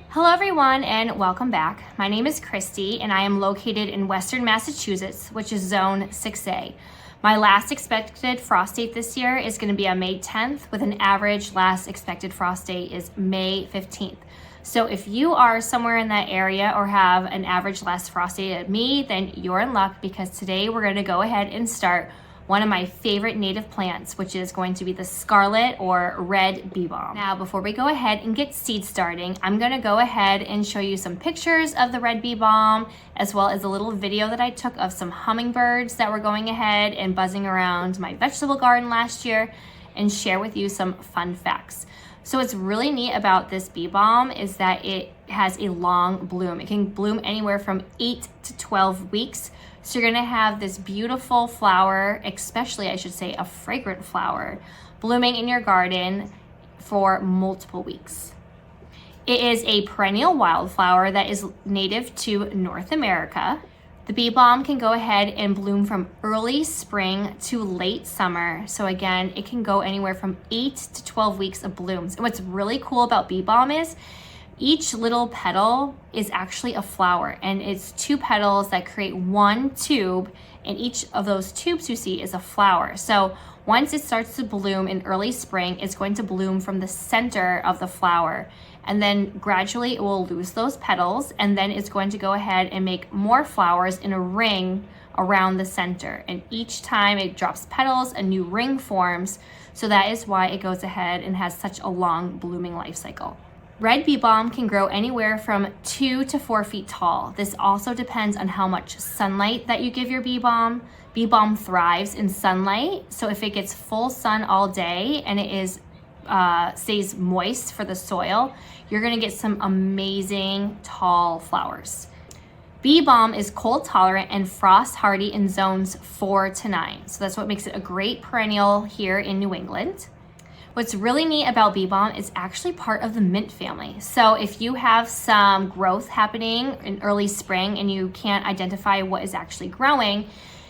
Hello everyone and welcome back. My name is Kristy and I am located in Western Massachusetts, which is zone 6A. My last expected frost date this year is going to be on May 10th, with an average last expected frost date is May 15th. So if you are somewhere in that area or have an average last frost date at me, then you're in luck, because today we're going to go ahead and start one of my favorite native plants, which is going to be the Scarlet or red bee balm. Now, before we go ahead and get seed starting, I'm gonna go ahead and show you some pictures of the red bee balm, as well as a little video that I took of some hummingbirds that were going ahead and buzzing around my vegetable garden last year, and share with you some fun facts. So what's really neat about this bee balm is that it has a long bloom. It can bloom anywhere from 8 to 12 weeks. So you're gonna have this beautiful flower, especially I should say a fragrant flower, blooming in your garden for multiple weeks. It is a perennial wildflower that is native to North America. The bee balm can go ahead and bloom from early spring to late summer. So again, it can go anywhere from 8 to 12 weeks of blooms. And what's really cool about bee balm is each little petal is actually a flower, and it's 2 petals that create 1 tube, and each of those tubes you see is a flower. So once it starts to bloom in early spring, it's going to bloom from the center of the flower, and then gradually it will lose those petals, and then it's going to go ahead and make more flowers in a ring around the center. And each time it drops petals, a new ring forms. So that is why it goes ahead and has such a long blooming life cycle. Red bee balm can grow anywhere from 2 to 4 feet tall. This also depends on how much sunlight that you give your bee balm. Bee balm thrives in sunlight, so if it gets full sun all day and it is stays moist for the soil, you're gonna get some amazing tall flowers. Bee balm is cold tolerant and frost hardy in zones 4 to 9. So that's what makes it a great perennial here in New England. What's really neat about bee balm is actually part of the mint family. So if you have some growth happening in early spring and you can't identify what is actually growing,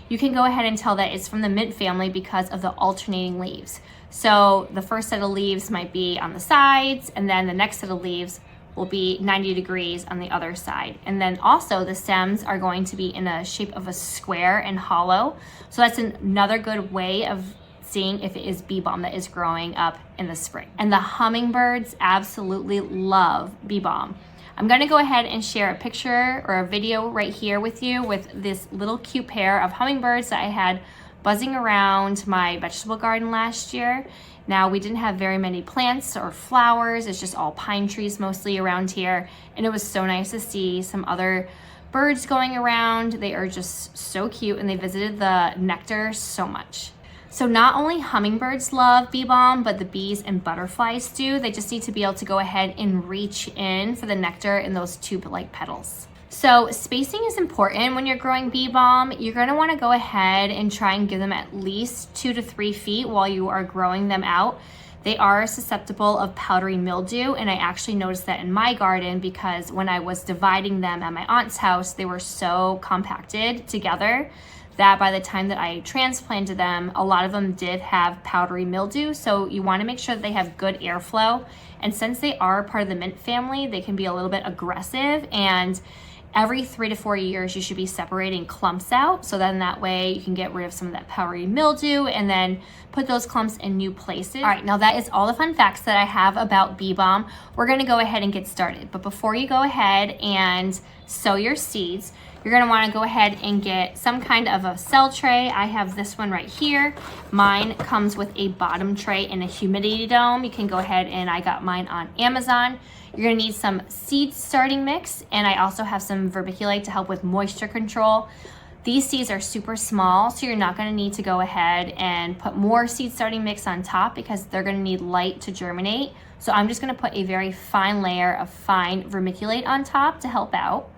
you can go ahead and tell that it's from the mint family because of the alternating leaves. So the first set of leaves might be on the sides, and then the next set of leaves will be 90 degrees on the other side. And then also the stems are going to be in a shape of a square and hollow. So that's another good way of seeing if it is bee balm that is growing up in the spring. And the hummingbirds absolutely love bee balm. I'm gonna go ahead and share a picture or a video right here with you with this little cute pair of hummingbirds that I had buzzing around my vegetable garden last year. Now, we didn't have very many plants or flowers. It's just all pine trees mostly around here. And it was so nice to see some other birds going around. They are just so cute, and they visited the nectar so much. So not only hummingbirds love bee balm, but the bees and butterflies do. They just need to be able to go ahead and reach in for the nectar in those tube-like petals. So spacing is important when you're growing bee balm. You're gonna wanna go ahead and try and give them at least 2 to 3 feet while you are growing them out. They are susceptible of powdery mildew, and I actually noticed that in my garden because when I was dividing them at my aunt's house, they were so compacted together that by the time that I transplanted them, a lot of them did have powdery mildew. So you wanna make sure that they have good airflow. And since they are part of the mint family, they can be a little bit aggressive, and every 3 to 4 years, you should be separating clumps out. So then that way you can get rid of some of that powdery mildew and then put those clumps in new places. All right, now that is all the fun facts that I have about bee balm. We're gonna go ahead and get started. But before you go ahead and sow your seeds, you're gonna wanna go ahead and get some kind of a cell tray. I have this one right here. Mine comes with a bottom tray and a humidity dome. You can go ahead, and I got mine on Amazon. You're gonna need some seed starting mix, and I also have some vermiculite to help with moisture control. These seeds are super small, so you're not gonna need to go ahead and put more seed starting mix on top because they're gonna need light to germinate. So I'm just gonna put a very fine layer of fine vermiculite on top to help out.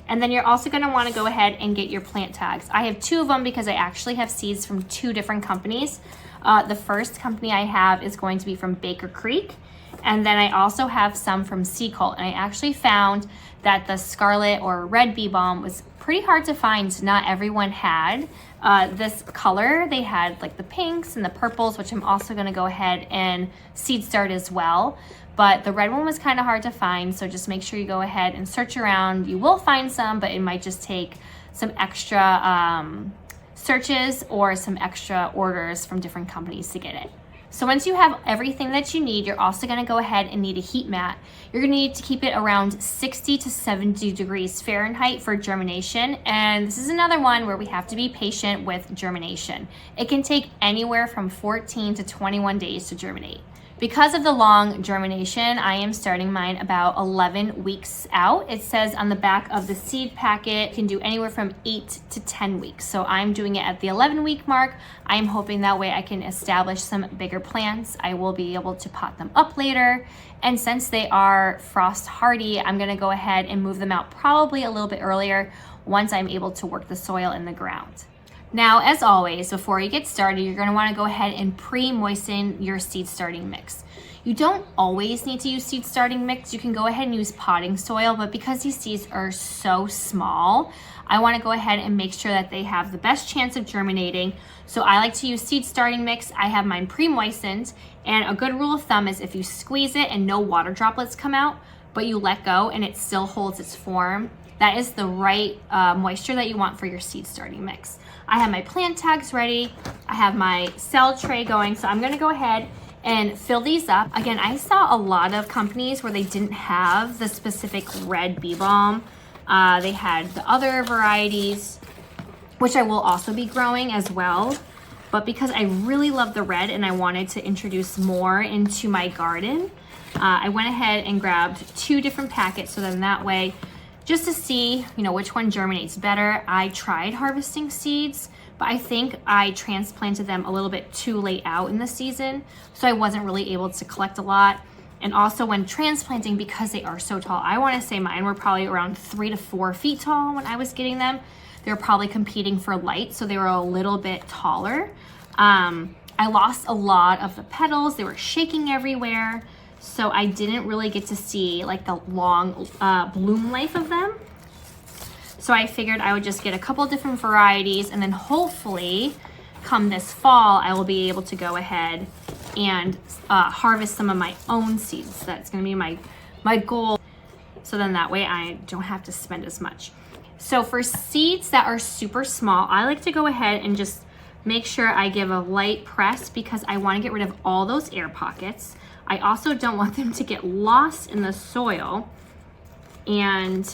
And then you're also gonna wanna go ahead and get your plant tags. I have 2 of them because I actually have seeds from 2 different companies. The first company I have is going to be from Baker Creek, And then I also have some from Cult, and I actually found that the Scarlet or red Bee Balm was pretty hard to find. Not everyone had this color. They had like the pinks and the purples, which I'm also gonna go ahead and seed start as well. But the red one was kind of hard to find, so just make sure you go ahead and search around. You will find some, but it might just take some extra searches or some extra orders from different companies to get it. So once you have everything that you need, you're also gonna go ahead and need a heat mat. You're gonna need to keep it around 60 to 70 degrees Fahrenheit for germination. And this is another one where we have to be patient with germination. It can take anywhere from 14 to 21 days to germinate. Because of the long germination, I am starting mine about 11 weeks out. It says on the back of the seed packet, it can do anywhere from 8 to 10 weeks. So I'm doing it at the 11-week mark. I'm hoping that way I can establish some bigger plants. I will be able to pot them up later. And since they are frost hardy, I'm gonna go ahead and move them out probably a little bit earlier once I'm able to work the soil in the ground. Now, as always, before you get started, you're gonna wanna go ahead and pre-moisten your seed starting mix. You don't always need to use seed starting mix. You can go ahead and use potting soil, but because these seeds are so small, I wanna go ahead and make sure that they have the best chance of germinating. So I like to use seed starting mix. I have mine pre-moistened, and a good rule of thumb is if you squeeze it and no water droplets come out, but you let go and it still holds its form, that is the right moisture that you want for your seed starting mix. I have my plant tags ready. I have my cell tray going. So I'm gonna go ahead and fill these up. Again, I saw a lot of companies where they didn't have the specific red Bee Balm. They had the other varieties, which I will also be growing as well. But because I really love the red and I wanted to introduce more into my garden, I went ahead and grabbed 2 different packets. So then that way, just to see, which one germinates better. I tried harvesting seeds, but I think I transplanted them a little bit too late out in the season, so I wasn't really able to collect a lot. And also when transplanting, because they are so tall, I wanna say mine were probably around 3 to 4 feet tall when I was getting them. They were probably competing for light, so they were a little bit taller. I lost a lot of the petals. They were shaking everywhere. So I didn't really get to see like the long bloom life of them. So I figured I would just get a couple different varieties, and then hopefully come this fall, I will be able to go ahead and harvest some of my own seeds. That's gonna be my goal. So then that way I don't have to spend as much. So for seeds that are super small, I like to go ahead and just make sure I give a light press because I wanna get rid of all those air pockets. I also don't want them to get lost in the soil. And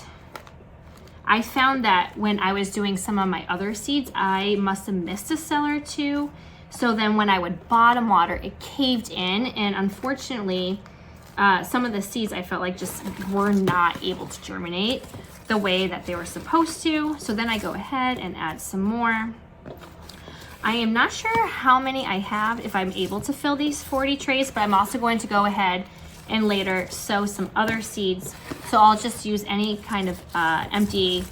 I found that when I was doing some of my other seeds, I must have missed a cell or two. So then when I would bottom water, it caved in. And unfortunately, some of the seeds I felt like just were not able to germinate the way that they were supposed to. So then I go ahead and add some more. I am not sure how many I have, if I'm able to fill these 40 trays, but I'm also going to go ahead and later sow some other seeds. So I'll just use any kind of empty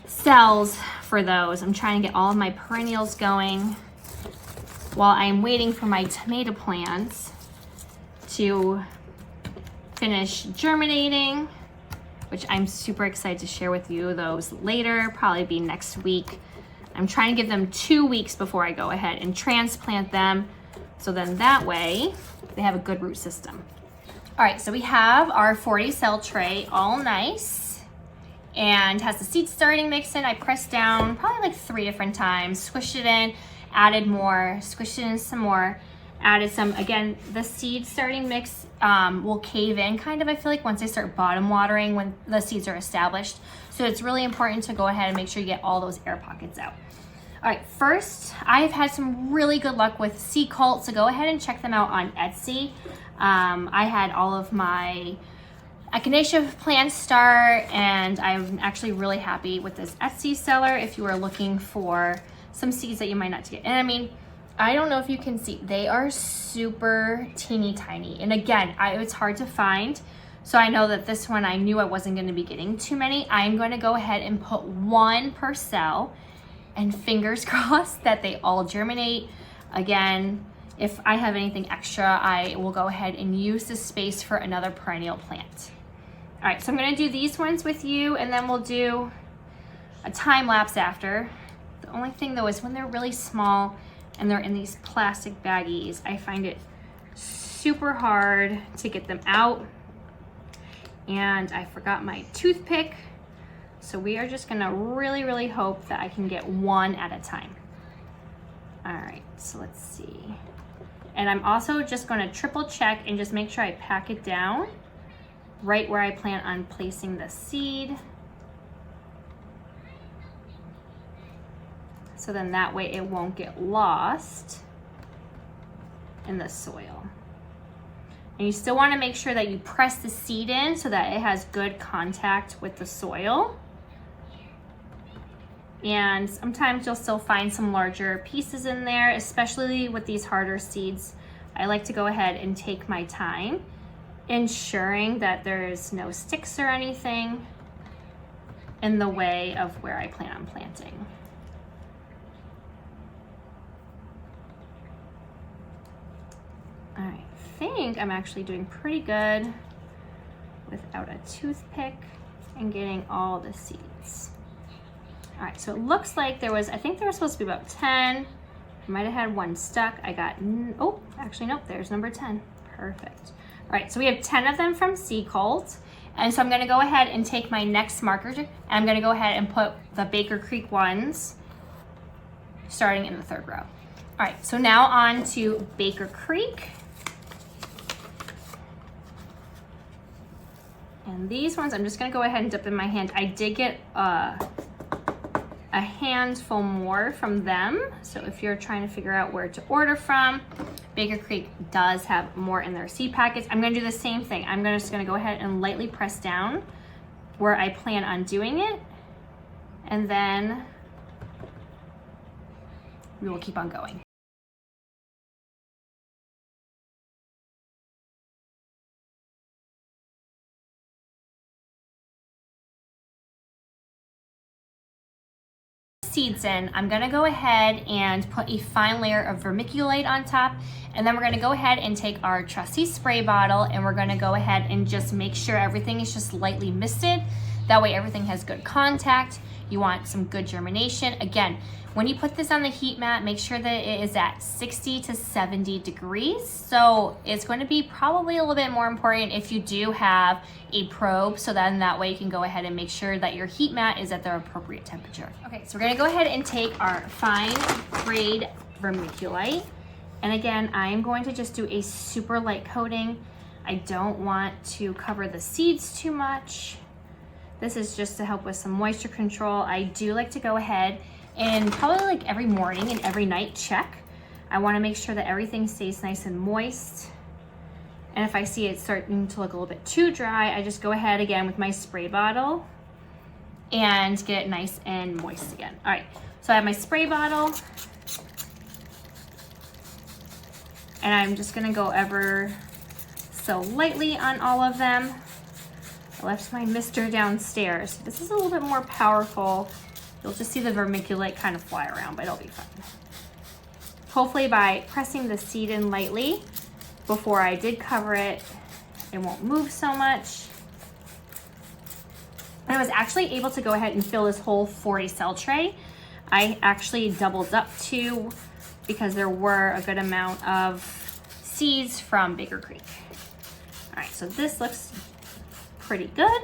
cells for those. I'm trying to get all of my perennials going while I'm waiting for my tomato plants to finish germinating, which I'm super excited to share with you those later, probably be next week. I'm trying to give them 2 weeks before I go ahead and transplant them. So then that way they have a good root system. All right, so we have our 40 cell tray all nice and has the seed starting mix in. I pressed down probably like 3 different times, squished it in, added more, squished it in some more, added some. Again, the seed starting mix will cave in kind of, I feel like, once I start bottom watering when the seeds are established. So it's really important to go ahead and make sure you get all those air pockets out. All right, first, I've had some really good luck with Cult, so go ahead and check them out on Etsy. I had all of my echinacea plants start, and I'm actually really happy with this Etsy seller if you are looking for some seeds that you might not get. And I mean, I don't know if you can see, they are super teeny tiny. And again, it's hard to find. So I know that this one, I knew I wasn't gonna be getting too many. I'm gonna go ahead and put 1 per cell and fingers crossed that they all germinate. Again, if I have anything extra, I will go ahead and use this space for another perennial plant. All right, so I'm gonna do these ones with you, and then we'll do a time lapse after. The only thing though is when they're really small and they're in these plastic baggies, I find it super hard to get them out. And I forgot my toothpick. So we are just gonna really hope that I can get one at a time. All right, so let's see. And I'm also just gonna triple check and just make sure I pack it down right where I plan on placing the seed. So then that way it won't get lost in the soil. And you still wanna make sure that you press the seed in so that it has good contact with the soil. And sometimes you'll still find some larger pieces in there, especially with these harder seeds. I like to go ahead and take my time, ensuring that there's no sticks or anything in the way of where I plan on planting. I think I'm actually doing pretty good without a toothpick and getting all the seeds. All right, so it looks like there was, I think there was supposed to be about 10. I might have had one stuck. I got, oh, actually, nope, there's number 10. Perfect. All right, so we have 10 of them from Sea Cult. And so I'm gonna go ahead and take my next marker and I'm gonna go ahead and put the Baker Creek ones starting in the 3rd row. All right, so now on to Baker Creek. And these ones, I'm just gonna go ahead and dip in my hand. I did get a handful more from them. So if you're trying to figure out where to order from, Baker Creek does have more in their seed packets. I'm gonna do the same thing. I'm just gonna go ahead and lightly press down where I plan on doing it. And then we will keep on going. Seeds in, I'm gonna go ahead and put a fine layer of vermiculite on top, and then we're gonna go ahead and take our trusty spray bottle and we're gonna go ahead and just make sure everything is just lightly misted. That way everything has good contact. You want some good germination. Again, when you put this on the heat mat, make sure that it is at 60 to 70 degrees. So it's going to be probably a little bit more important if you do have a probe, so then that way you can go ahead and make sure that your heat mat is at the appropriate temperature. Okay, so we're gonna go ahead and take our fine grade vermiculite. And again, I'm going to just do a super light coating. I don't want to cover the seeds too much. This is just to help with some moisture control. I do like to go ahead and probably like every morning and every night check. I wanna make sure that everything stays nice and moist. And if I see it starting to look a little bit too dry, I just go ahead again with my spray bottle and get it nice and moist again. All right, so I have my spray bottle and I'm just gonna go ever so lightly on all of them. I left my mister downstairs. This is a little bit more powerful. You'll just see the vermiculite kind of fly around, but it'll be fun. Hopefully by pressing the seed in lightly before I did cover it, it won't move so much. And I was actually able to go ahead and fill this whole 40 cell tray. I actually doubled up too because there were a good amount of seeds from Baker Creek. All right, so this looks pretty good.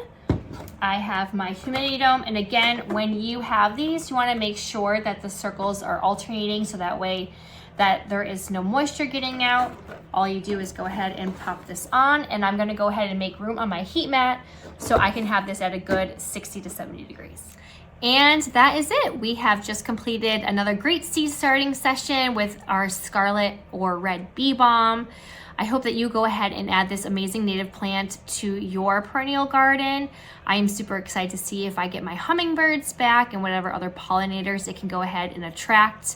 I have my humidity dome, and again, when you have these, you want to make sure that the circles are alternating so that way that there is no moisture getting out. All you do is go ahead and pop this on, and I'm going to go ahead and make room on my heat mat so I can have this at a good 60 to 70 degrees. And that is it. We have just completed another great seed starting session with our Scarlet or Red Bee Balm. I hope that you go ahead and add this amazing native plant to your perennial garden. I am super excited to see if I get my hummingbirds back and whatever other pollinators it can go ahead and attract.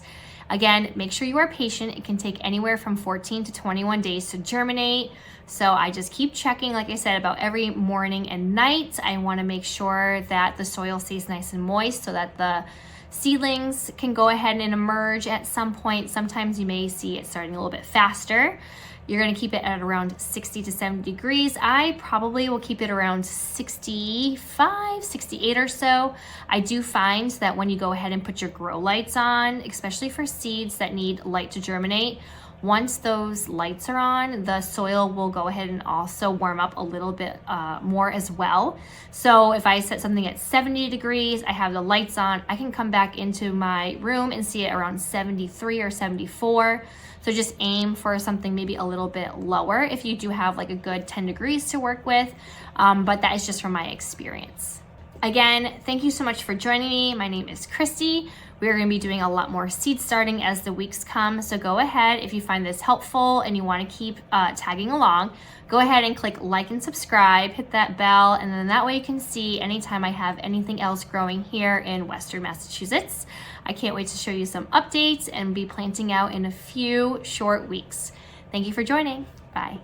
Again, make sure you are patient. It can take anywhere from 14 to 21 days to germinate. So I just keep checking, like I said, about every morning and night. I want to make sure that the soil stays nice and moist so that the Seedlings can go ahead and emerge at some point. Sometimes you may see it starting a little bit faster. You're gonna keep it at around 60 to 70 degrees. I probably will keep it around 65, 68 or so. I do find that when you go ahead and put your grow lights on, especially for seeds that need light to germinate, once those lights are on, the soil will go ahead and also warm up a little bit more as well. So if I set something at 70 degrees, I have the lights on, I can come back into my room and see it around 73 or 74. So just aim for something maybe a little bit lower if you do have like a good 10 degrees to work with, but that is just from my experience. Again, thank you so much for joining me. My name is Kristy. We're gonna be doing a lot more seed starting as the weeks come. So go ahead, if you find this helpful and you wanna keep tagging along, go ahead and click like and subscribe, hit that bell, and then that way you can see anytime I have anything else growing here in Western Massachusetts. I can't wait to show you some updates and be planting out in a few short weeks. Thank you for joining. Bye.